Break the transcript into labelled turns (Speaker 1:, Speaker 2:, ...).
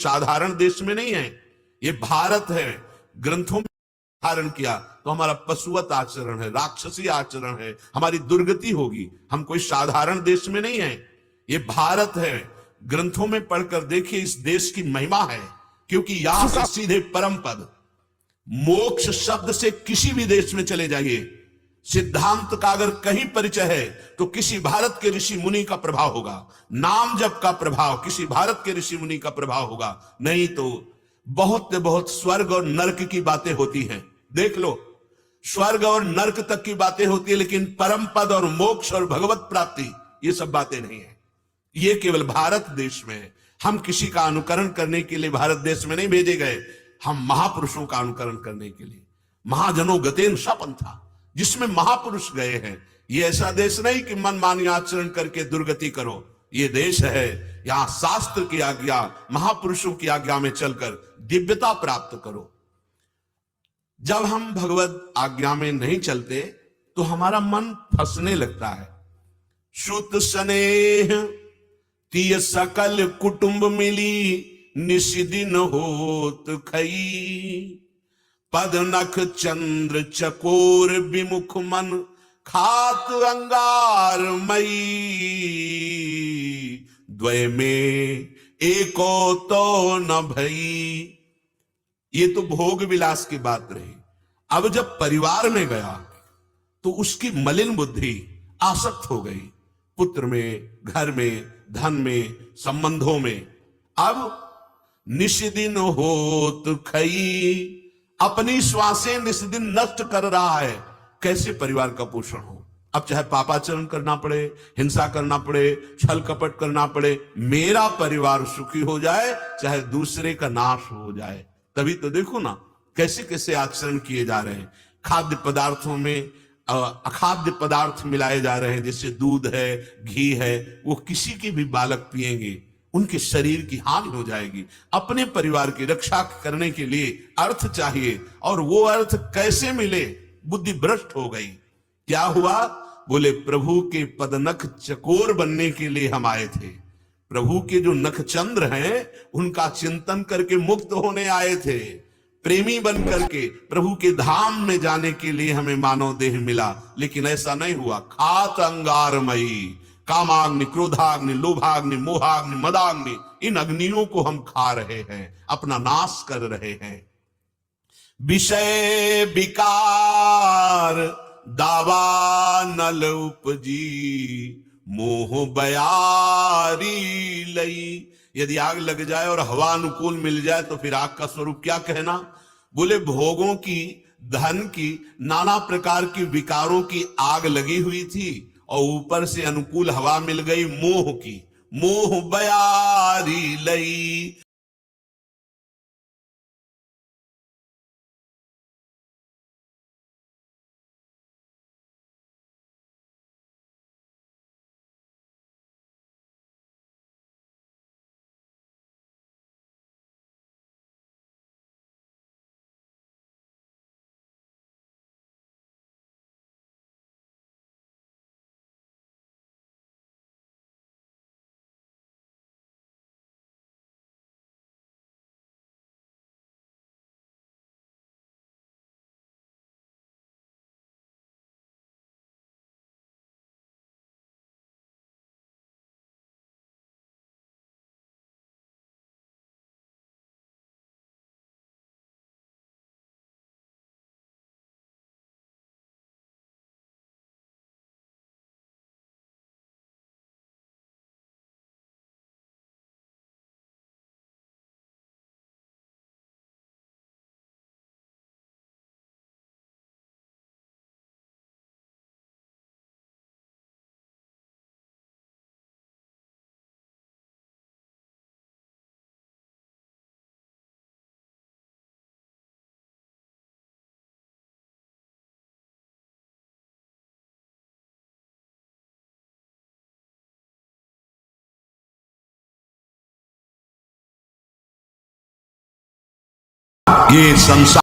Speaker 1: साधारण देश में नहीं है, ये भारत है। ग्रंथों में धारण किया तो हमारा पशुवत आचरण है, राक्षसी आचरण है, हमारी दुर्गति होगी। हम कोई साधारण देश में नहीं है, ये भारत है। ग्रंथों में पढ़कर देखिए, इस देश की महिमा है, क्योंकि यहां से सीधे परम पद मोक्ष शब्द से किसी भी देश में चले जाइए, सिद्धांत का अगर कहीं परिचय है तो किसी भारत के ऋषि मुनि का प्रभाव होगा, नाम जप का प्रभाव किसी भारत के ऋषि मुनि का प्रभाव होगा, नहीं तो बहुत बहुत स्वर्ग और नरक की बातें होती हैं। देख लो, स्वर्ग और नरक तक की बातें होती है, लेकिन परम पद और मोक्ष और भगवत प्राप्ति ये सब बातें नहीं है। ये केवल भारत देश में है। हम किसी का अनुकरण करने के लिए भारत देश में नहीं भेजे गए, हम महापुरुषों का अनुकरण करने के लिए। महाजनों गतेन सपंथा, जिसमें महापुरुष गए हैं। ये ऐसा देश नहीं कि मनमानी आचरण करके दुर्गति करो, ये देश है यहां शास्त्र की आज्ञा, महापुरुषों की आज्ञा में चलकर दिव्यता प्राप्त करो। जब हम भगवत आज्ञा में नहीं चलते तो हमारा मन फंसने लगता है। श्रुत स्नेह तिय सकल कुटुंब मिली, निशिदिन होत खई, पद नख चंद्र चकोर विमुख मन, खात अंगार मई, द्वय में एको तो न भई। ये तो भोग विलास की बात रही। अब जब परिवार में गया तो उसकी मलिन बुद्धि आसक्त हो गई, पुत्र में, घर में, धन में, संबंधों में। अब निष्दिन होत खई, अपनी श्वासें निष्दिन नष्ट कर रहा है। कैसे परिवार का पोषण हो? अब चाहे पापाचरण करना पड़े, हिंसा करना पड़े, छल कपट करना पड़े, मेरा परिवार सुखी हो जाए, चाहे दूसरे का नाश हो जाए। तभी तो देखो ना कैसे कैसे आचरण किए जा रहे हैं। खाद्य पदार्थों में अखाद्य पदार्थ मिलाए जा रहे हैं, जैसे दूध है, घी है, वो किसी के भी बालक पिएंगे उनके शरीर की हानि हो जाएगी। अपने परिवार की रक्षा करने के लिए अर्थ चाहिए, और वो अर्थ कैसे मिले? बुद्धि भ्रष्ट हो गई। क्या हुआ? बोले प्रभु के पदनख चकोर बनने के लिए हम आए थे। प्रभु के जो नख चंद्र हैं उनका चिंतन करके मुक्त होने आए थे। प्रेमी बन करके प्रभु के धाम में जाने के लिए हमें मानव देह मिला, लेकिन ऐसा नहीं हुआ। खात अंगारमयी, कामाग्नि, क्रोधाग्नि, लोभाग्नि, मोहाग्नि, मदाग्नि, इन अग्नियों को हम खा रहे हैं, अपना नाश कर रहे हैं। विषय विकार दावा नल उपजी, मोह बयारी लई। यदि आग लग जाए और हवा अनुकूल मिल जाए तो फिर आग का स्वरूप क्या कहना? बोले भोगों की, धन की, नाना प्रकार की विकारों की आग लगी हुई थी, और ऊपर से अनुकूल हवा मिल गई मोह की। मोह बयारी लई। ये संसार